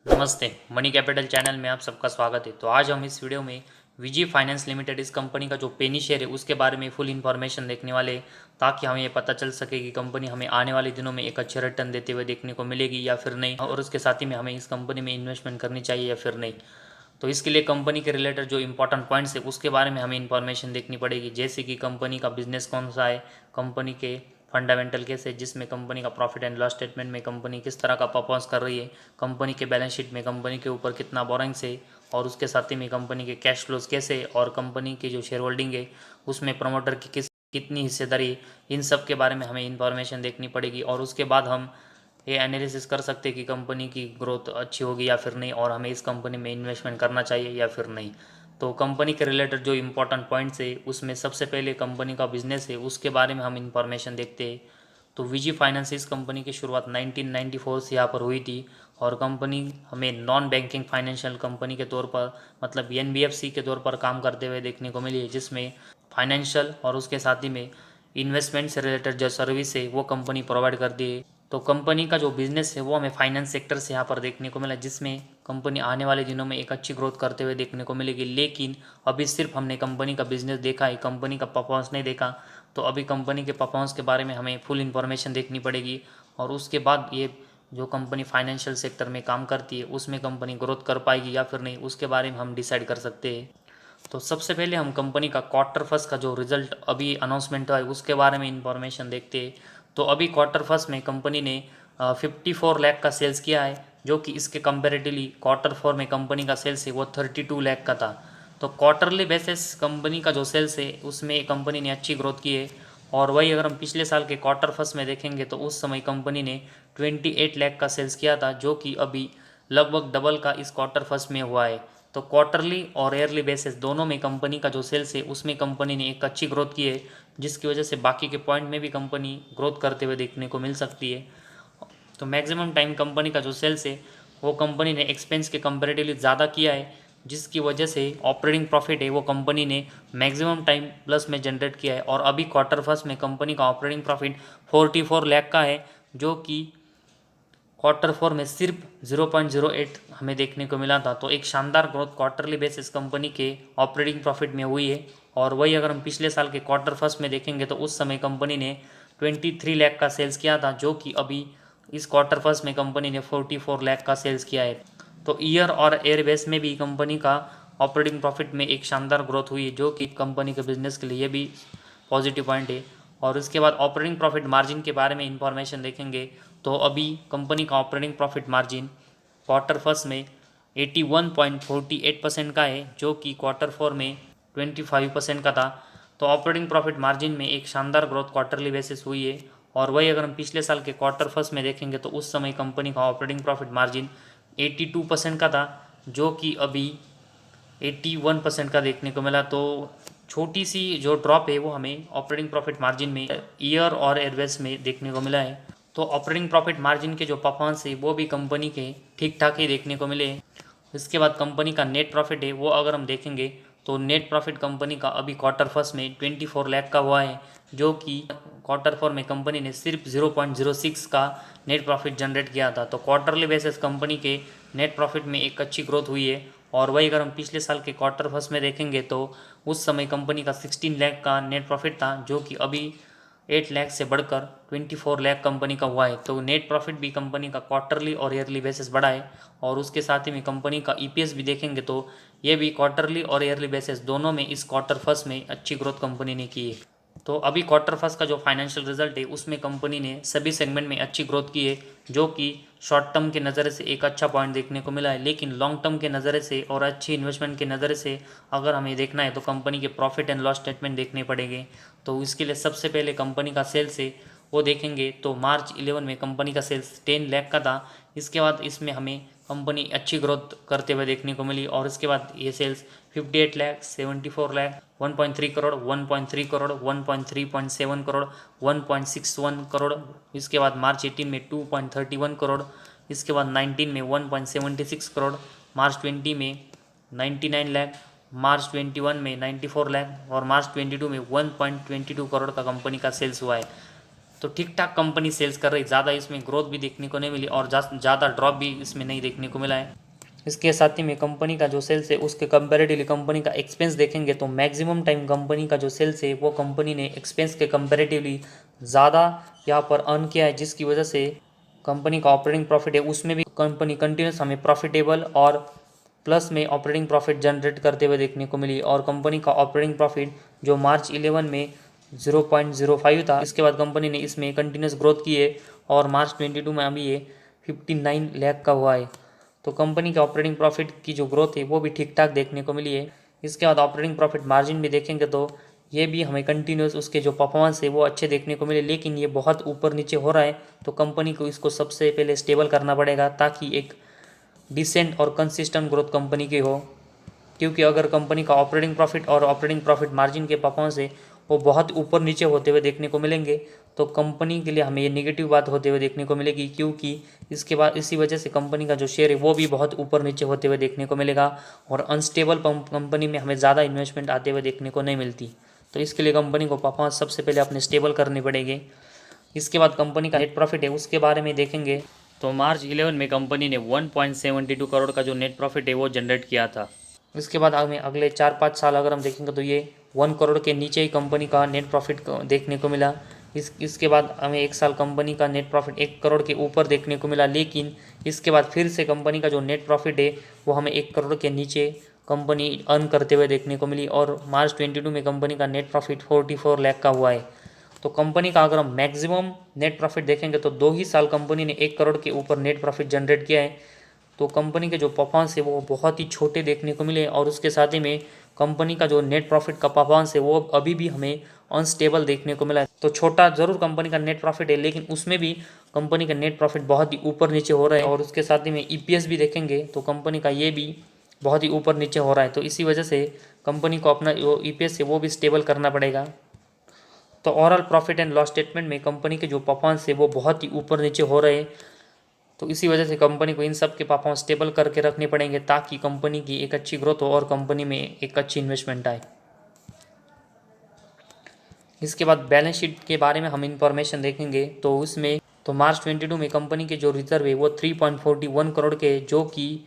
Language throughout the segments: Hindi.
नमस्ते। मनी कैपिटल चैनल में आप सबका स्वागत है। तो आज हम इस वीडियो में विजी फाइनेंस लिमिटेड इस कंपनी का जो पेनी शेयर है उसके बारे में फुल इन्फॉर्मेशन देखने वाले हैं, ताकि हमें ये पता चल सके कि कंपनी हमें आने वाले दिनों में एक अच्छे रिटर्न देते हुए देखने को मिलेगी या फिर नहीं, और उसके साथ ही में हमें इस कंपनी में इन्वेस्टमेंट करनी चाहिए या फिर नहीं। तो इसके लिए कंपनी के रिलेटेड जो इंपॉर्टेंट पॉइंट्स है उसके बारे में हमें इन्फॉर्मेशन देखनी पड़ेगी, जैसे कि कंपनी का बिजनेस कौन सा है, कंपनी के फंडामेंटल कैसे, जिसमें कंपनी का प्रॉफिट एंड लॉस स्टेटमेंट में कंपनी किस तरह का परफॉर्मेंस कर रही है, कंपनी के बैलेंस शीट में कंपनी के ऊपर कितना बोरिंग्स है, और उसके साथ ही में कंपनी के कैश फ्लोज कैसे, और कंपनी की जो शेयर होल्डिंग है उसमें प्रमोटर की कितनी हिस्सेदारी है, इन सब के बारे में हमें इन्फॉर्मेशन देखनी पड़ेगी। और उसके बाद हम ये एनालिसिस कर सकते हैं कि कंपनी की ग्रोथ अच्छी होगी या फिर नहीं, और हमें इस कंपनी में इन्वेस्टमेंट करना चाहिए या फिर नहीं। तो कंपनी के रिलेटेड जो इंपॉर्टेंट पॉइंट्स है उसमें सबसे पहले कंपनी का बिजनेस है उसके बारे में हम इंफॉर्मेशन देखते हैं। तो विजी फाइनेंस इस कंपनी की शुरुआत 1994 से यहाँ पर हुई थी, और कंपनी हमें नॉन बैंकिंग फाइनेंशियल कंपनी के तौर पर, मतलब एनबीएफसी के तौर पर काम करते हुए देखने को मिली है, जिसमें फाइनेंशियल और उसके साथ ही में इन्वेस्टमेंट से रिलेटेड जो सर्विस है वो कंपनी प्रोवाइड करती है। तो कंपनी का जो बिजनेस है वो हमें फाइनेंस सेक्टर से यहाँ पर देखने को मिला, जिसमें कंपनी आने वाले दिनों में एक अच्छी ग्रोथ करते हुए देखने को मिलेगी। लेकिन अभी सिर्फ हमने कंपनी का बिजनेस देखा है, कंपनी का परफॉर्मेंस नहीं देखा। तो अभी कंपनी के परफॉर्मेंस के बारे में हमें फुल इन्फॉर्मेशन देखनी पड़ेगी, और उसके बाद ये जो कंपनी फाइनेंशियल सेक्टर में काम करती है उसमें कंपनी ग्रोथ कर पाएगी या फिर नहीं, उसके बारे में हम डिसाइड कर सकते हैं। तो सबसे पहले हम कंपनी का क्वार्टर फर्स्ट का जो रिजल्ट अभी अनाउंसमेंट हुआ है उसके बारे में इंफॉर्मेशन देखते हैं। तो अभी क्वार्टर फर्स्ट में कंपनी ने 54 लाख का सेल्स किया है, जो कि इसके कंपेरेटिवली क्वार्टर फोर में कंपनी का सेल्स है वो 32 लाख का था। तो क्वार्टरली बेसिस कंपनी का जो सेल्स है उसमें कंपनी ने अच्छी ग्रोथ की है। और वही अगर हम पिछले साल के क्वार्टर फर्स्ट में देखेंगे तो उस समय कंपनी ने 28 लाख का सेल्स किया था, जो कि अभी लगभग डबल का इस क्वार्टर फर्स्ट में हुआ है। तो क्वार्टरली और ईयरली बेसिस दोनों में कंपनी का जो सेल्स है उसमें कंपनी ने एक अच्छी ग्रोथ की है, जिसकी वजह से बाकी के पॉइंट में भी कंपनी ग्रोथ करते हुए देखने को मिल सकती है। तो मैक्सिमम टाइम कंपनी का जो सेल्स है वो कंपनी ने एक्सपेंस के कंपेरेटिवली ज़्यादा किया है, जिसकी वजह से ऑपरेटिंग प्रॉफिट है वो कंपनी ने मैक्सिमम टाइम प्लस में जनरेट किया है। और अभी क्वार्टर फर्स्ट में कंपनी का ऑपरेटिंग प्रॉफिट 44 लाख का है, जो कि क्वार्टर फोर में सिर्फ 0.08 हमें देखने को मिला था। तो एक शानदार ग्रोथ क्वार्टरली बेसिस कंपनी के ऑपरेटिंग प्रॉफिट में हुई है। और वही अगर हम पिछले साल के क्वार्टर फर्स्ट में देखेंगे तो उस समय कंपनी ने 23 लाख का सेल्स किया था, जो कि अभी इस क्वार्टर फर्स्ट में कंपनी ने 44 लाख का सेल्स किया है। तो ईयर और एयर बेस में भी कंपनी का ऑपरेटिंग प्रॉफिट में एक शानदार ग्रोथ हुई है, जो कि कंपनी के बिजनेस के लिए भी पॉजिटिव पॉइंट है। और उसके बाद ऑपरेटिंग प्रॉफिट मार्जिन के बारे में इंफॉर्मेशन देखेंगे तो अभी कंपनी का operating profit margin quarter first में 81.48% का है, जो कि क्वार्टर फोर में 25% का था। तो ऑपरेटिंग प्रॉफिट मार्जिन में एक शानदार ग्रोथ क्वार्टरली बेसिस हुई है। और वही अगर हम पिछले साल के क्वार्टर फर्स्ट में देखेंगे तो उस समय कंपनी का ऑपरेटिंग प्रॉफिट मार्जिन 82% का था, जो कि अभी 81% का देखने को मिला। तो छोटी सी जो ड्रॉप है वो हमें ऑपरेटिंग प्रॉफिट मार्जिन में ईयर और एयरवेज में देखने को मिला है। तो ऑपरेटिंग प्रॉफिट मार्जिन के जो परफॉर्मेंस है वो भी कंपनी के ठीक ठाक ही देखने को मिले। इसके बाद कंपनी का नेट प्रॉफिट है वो अगर हम देखेंगे तो नेट प्रॉफिट कंपनी का अभी क्वार्टर फर्स्ट में 24 लाख का हुआ है, जो कि क्वार्टर फोर में कंपनी ने सिर्फ 0.06 का नेट प्रॉफिट जनरेट किया था। तो क्वार्टरली बेसिस कंपनी के नेट प्रॉफिट में एक अच्छी ग्रोथ हुई है। और वही अगर हम पिछले साल के क्वार्टर फर्स्ट में देखेंगे तो उस समय कंपनी का 16 लाख का नेट प्रॉफिट था, जो कि अभी 8 लाख से बढ़कर 24 लाख कंपनी का हुआ है। तो नेट प्रॉफिट भी कंपनी का क्वार्टरली और ईयरली बेसिस बढ़ा है। और उसके साथ ही में कंपनी का ईपीएस भी देखेंगे तो ये भी क्वार्टरली और ईयरली बेसिस दोनों में इस क्वार्टर फर्स्ट में अच्छी ग्रोथ कंपनी ने की है। तो अभी क्वार्टर फर्स्ट का जो फाइनेंशियल रिजल्ट है उसमें कंपनी ने सभी सेगमेंट में अच्छी ग्रोथ की है, जो कि शॉर्ट टर्म के नज़र से एक अच्छा पॉइंट देखने को मिला है। लेकिन लॉन्ग टर्म के नज़र से और अच्छी इन्वेस्टमेंट के नज़र से अगर हमें देखना है तो कंपनी के प्रॉफिट एंड लॉस स्टेटमेंट देखने पड़ेंगे। तो इसके लिए सबसे पहले कंपनी का सेल्स है वो देखेंगे तो मार्च 11 में कंपनी का सेल्स 10 लाख का था। इसके बाद इसमें हमें कंपनी अच्छी ग्रोथ करते हुए देखने को मिली, और इसके बाद ये सेल्स 58 लाख, 74 लाख, 1.3 करोड़, 1.3 करोड़, 1.3.7 करोड़, 1.61 करोड़। इसके बाद मार्च 18 में 2.31 करोड़, इसके बाद 19 में 1.76 करोड़, मार्च 20 में 99 लाख, मार्च 21 में 94 लाख, और मार्च 22 में 1.22 करोड़ का कंपनी का सेल्स हुआ है। तो ठीक ठाक कंपनी सेल्स कर रही, ज़्यादा इसमें ग्रोथ भी देखने को नहीं मिली और ज़्यादा ड्रॉप भी इसमें नहीं देखने को मिला है। इसके साथ ही में कंपनी का जो सेल्स है उसके कंपैरेटिवली कंपनी का एक्सपेंस देखेंगे तो मैक्सिमम टाइम कंपनी का जो सेल्स है वो कंपनी ने एक्सपेंस के कंपैरेटिवली ज़्यादा यहाँ पर अर्न किया है, जिसकी वजह से कंपनी का ऑपरेटिंग प्रॉफिट है उसमें भी कंपनी कंटिन्यूस हमें प्रॉफिटेबल और प्लस में ऑपरेटिंग प्रॉफिट जनरेट करते हुए देखने को मिली। और कंपनी का ऑपरेटिंग प्रॉफिट जो मार्च 11 में 0.05 था, इसके बाद कंपनी ने इसमें कंटिन्यूस ग्रोथ की है और मार्च 22 में अभी ये 59 लाख का हुआ है। तो कंपनी के ऑपरेटिंग प्रॉफिट की जो ग्रोथ है वो भी ठीक ठाक देखने को मिली है। इसके बाद ऑपरेटिंग प्रॉफिट मार्जिन भी देखेंगे तो ये भी हमें कंटिन्यूस उसके जो परफॉर्मेंस है वो अच्छे देखने को मिले, लेकिन ये बहुत ऊपर नीचे हो रहा है। तो कंपनी को इसको सबसे पहले स्टेबल करना पड़ेगा ताकि एक डिसेंट और कंसिस्टेंट ग्रोथ कंपनी की हो, क्योंकि अगर कंपनी का ऑपरेटिंग प्रॉफिट और ऑपरेटिंग प्रॉफिट मार्जिन के परफॉर्मेंस है वो बहुत ऊपर नीचे होते हुए देखने को मिलेंगे तो कंपनी के लिए हमें ये नेगेटिव बात होते हुए देखने को मिलेगी, क्योंकि इसके बाद इसी वजह से कंपनी का जो शेयर है वो भी बहुत ऊपर नीचे होते हुए देखने को मिलेगा और अनस्टेबल कंपनी में हमें ज़्यादा इन्वेस्टमेंट आते हुए देखने को नहीं मिलती। तो इसके लिए कंपनी को परफॉर्मेंस सबसे पहले अपने स्टेबल करनी पड़ेगी। इसके बाद कंपनी का नेट प्रॉफिट है उसके बारे में देखेंगे तो मार्च 11 में कंपनी ने 1.72 करोड़ का जो नेट प्रॉफिट है वो जनरेट किया था। इसके बाद हमें अगले 4-5 साल अगर हम देखेंगे तो ये 1 करोड़ के नीचे ही कंपनी का नेट प्रॉफिट देखने को मिला। इसके बाद हमें 1 साल कंपनी का नेट प्रॉफिट 1 करोड़ के ऊपर देखने को मिला, लेकिन इसके बाद फिर से कंपनी का जो नेट प्रॉफिट है वो हमें 1 करोड़ के नीचे कंपनी अर्न करते हुए देखने को मिली और मार्च 22 में कंपनी का नेट प्रॉफिट 44 लाख का हुआ है। तो कंपनी का अगर हम मैक्सिमम नेट प्रॉफिट देखेंगे तो 2 ही साल कंपनी ने 1 करोड़ के ऊपर नेट प्रॉफिट जनरेट किया है। तो कंपनी के जो परफॉर्मेंस है वो बहुत ही छोटे देखने को मिले और उसके साथ ही में कंपनी का जो नेट प्रॉफिट का परफॉर्मेंस है वो अभी भी हमें अनस्टेबल देखने को मिला है। तो छोटा ज़रूर कंपनी का नेट प्रॉफिट है, लेकिन उसमें भी कंपनी का नेट प्रॉफिट बहुत ही ऊपर नीचे हो रहा है और उसके साथ ही में ईपीएस भी देखेंगे तो कंपनी का ये भी बहुत ही ऊपर नीचे हो रहा है। तो इसी वजह से कंपनी को अपना जो ईपीएस है वो भी स्टेबल करना पड़ेगा। तो overall profit and loss statement में कंपनी के जो परफॉर्मेंस है वो बहुत ही ऊपर नीचे हो रहे हैं। तो इसी वजह से कंपनी को इन सब के परफॉर्मेंस स्टेबल करके रखने पड़ेंगे ताकि कंपनी की एक अच्छी ग्रोथ हो और कंपनी में एक अच्छी इन्वेस्टमेंट आए। इसके बाद बैलेंस शीट के बारे में हम इंफॉर्मेशन देखेंगे तो उसमें तो मार्च 22 में कंपनी के जो रिजर्व है वो 3.41 करोड़ के, जो कि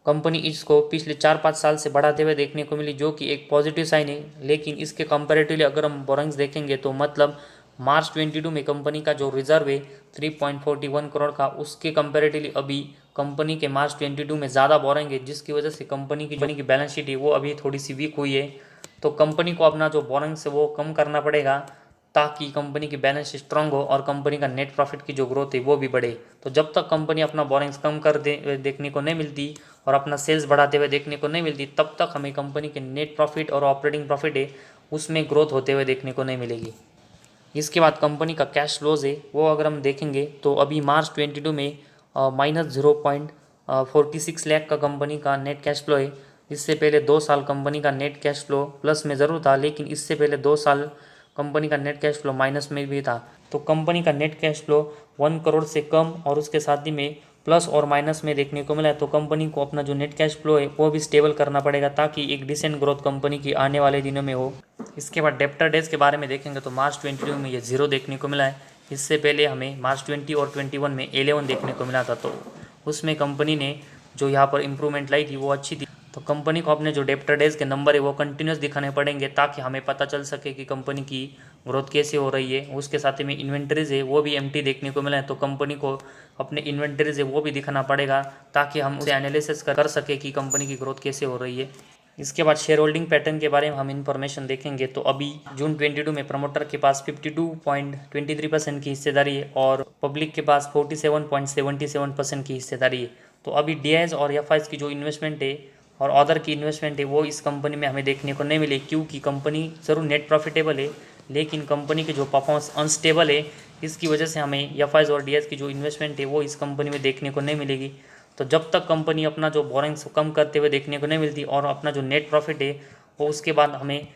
कंपनी इसको पिछले 4-5 साल से बढ़ाते हुए देखने को मिली, जो कि एक पॉजिटिव साइन है। लेकिन इसके कंपैरेटिवली अगर हम बोरिंग्स देखेंगे तो मतलब मार्च 22 में कंपनी का जो रिजर्व है 3.41 करोड़ का, उसके कंपैरेटिवली अभी कंपनी के मार्च 22 में ज़्यादा बोरिंग है, जिसकी वजह से कंपनी की बैलेंस शीट है वो अभी थोड़ी सी वीक हुई है। तो कंपनी को अपना जो बोरिंग्स है वो कम करना पड़ेगा ताकि कंपनी की बैलेंस शीट स्ट्रांग हो और कंपनी का नेट प्रॉफिट की जो ग्रोथ है वो भी बढ़े। तो जब तक कंपनी अपना बोरिंग्स कम कर देखने को नहीं मिलती और अपना सेल्स बढ़ाते हुए देखने को नहीं मिलती, तब तक हमें कंपनी के नेट प्रॉफिट और ऑपरेटिंग प्रॉफिट है उसमें ग्रोथ होते हुए देखने को नहीं मिलेगी। इसके बाद कंपनी का कैश फ्लोज है वो अगर हम देखेंगे तो अभी मार्च 22 में -0.46 लाख का कंपनी का नेट कैश फ्लो है। इससे पहले 2 साल कंपनी का नेट कैश फ्लो प्लस में ज़रूर था, लेकिन इससे पहले 2 साल कंपनी का नेट कैश फ्लो माइनस में भी था। तो कंपनी का नेट कैश फ्लो 1 करोड़ से कम और उसके साथ ही में प्लस और माइनस में देखने को मिला है। तो कंपनी को अपना जो नेट कैश फ्लो है वो भी स्टेबल करना पड़ेगा ताकि एक डिसेंट ग्रोथ कंपनी की आने वाले दिनों में हो। इसके बाद डेप्टर डेज के बारे में देखेंगे तो मार्च 22 में ये 0 देखने को मिला है। इससे पहले हमें मार्च 20 और 21 में 11 देखने को मिला था, तो उसमें कंपनी ने जो यहाँ पर इम्प्रूवमेंट लाई थी वो अच्छी थी। तो कंपनी को अपने जो डेप्टर डेज के नंबर है वो कंटिन्यूस दिखाने पड़ेंगे ताकि हमें पता चल सके कि कंपनी की ग्रोथ कैसे हो रही है। उसके साथ ही में इन्वेंटरीज है वो भी एम्प्टी देखने को मिला है, तो कंपनी को अपने इन्वेंटरीज है वो भी दिखाना पड़ेगा ताकि हम उसे एनालिसिस कर सके कि कंपनी की ग्रोथ कैसे हो रही है। इसके बाद शेयर होल्डिंग पैटर्न के बारे में हम इन्फॉर्मेशन देखेंगे तो अभी जून 22 में प्रमोटर के पास 52.23% की हिस्सेदारी है और पब्लिक के पास 47.77% की हिस्सेदारी है। तो अभी डीआईज और एफआईज की जो इन्वेस्टमेंट है और अदर की इन्वेस्टमेंट है वो इस कंपनी में हमें देखने को नहीं मिले, क्योंकि कंपनी ज़रूर नेट प्रॉफिटेबल है लेकिन कंपनी की जो परफॉर्मेंस अनस्टेबल है, इसकी वजह से हमें एफआईज और डीआईज की जो इन्वेस्टमेंट है वो इस कंपनी में देखने को नहीं मिलेगी। तो जब तक कंपनी अपना जो बोरिंग्स कम करते हुए देखने को नहीं मिलती और अपना जो नेट प्रॉफिट है वो उसके बाद हमें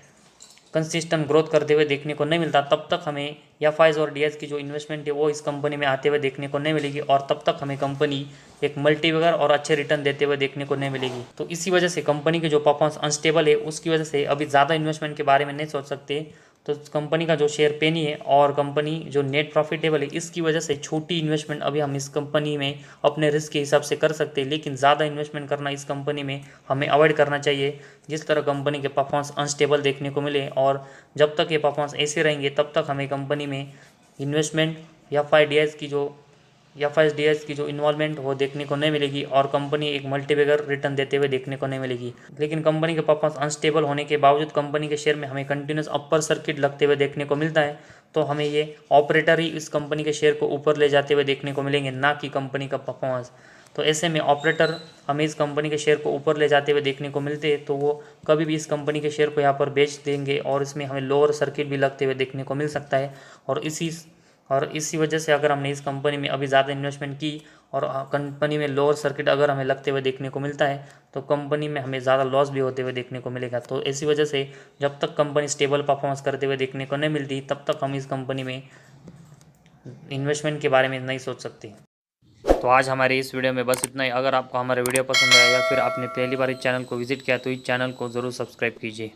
कंसिस्टेंट ग्रोथ करते हुए देखने को नहीं मिलता, तब तक हमें एफआईज और डीआईज की जो इन्वेस्टमेंट है वो इस कंपनी में आते हुए देखने को नहीं मिलेगी और तब तक हमें कंपनी एक मल्टीबैगर और अच्छे रिटर्न देते हुए देखने को नहीं मिलेगी। तो इसी वजह से कंपनी की जो परफॉर्मेंस अनस्टेबल है उसकी वजह से अभी ज़्यादा इन्वेस्टमेंट के बारे में नहीं सोच सकते तो कंपनी का जो शेयर पेनी है और कंपनी जो नेट प्रॉफिटेबल है, इसकी वजह से छोटी इन्वेस्टमेंट अभी हम इस कंपनी में अपने रिस्क के हिसाब से कर सकते हैं, लेकिन ज़्यादा इन्वेस्टमेंट करना इस कंपनी में हमें अवॉइड करना चाहिए। जिस तरह कंपनी के परफॉर्मेंस अनस्टेबल देखने को मिले और जब तक ये परफॉर्मेंस ऐसे रहेंगे तब तक हमें कंपनी में investment F I D S की जो इन्वॉल्वमेंट वो देखने को नहीं मिलेगी और कंपनी एक मल्टीबैगर रिटर्न देते हुए देखने को नहीं मिलेगी। लेकिन कंपनी के परफॉर्मेंस अनस्टेबल होने के बावजूद कंपनी के शेयर में हमें कंटिन्यूस अपर सर्किट लगते हुए देखने को मिलता है, तो हमें ये ऑपरेटर ही इस कंपनी के शेयर को ऊपर ले जाते हुए देखने को मिलेंगे, ना कि कंपनी का परफॉर्मेंस। तो ऐसे में ऑपरेटर हमें इस कंपनी के शेयर को ऊपर ले जाते हुए देखने को मिलते हैं, तो वो कभी भी इस कंपनी के शेयर को यहाँ पर बेच देंगे और इसमें हमें लोअर सर्किट भी लगते हुए देखने को मिल सकता है। और इसी वजह से अगर हमने इस कंपनी में अभी ज़्यादा इन्वेस्टमेंट की और कंपनी में लोअर सर्किट अगर हमें लगते हुए देखने को मिलता है, तो कंपनी में हमें ज़्यादा लॉस भी होते हुए देखने को मिलेगा। तो इसी वजह से जब तक कंपनी स्टेबल परफॉर्मेंस करते हुए देखने को नहीं मिलती, तब तक हम इस कंपनी में इन्वेस्टमेंट के बारे में नहीं सोच सकते। तो आज हमारे इस वीडियो में बस इतना ही। अगर आपको हमारा वीडियो पसंद आया या फिर आपने पहली बार इस चैनल को विजिट किया तो इस चैनल को ज़रूर सब्सक्राइब कीजिए।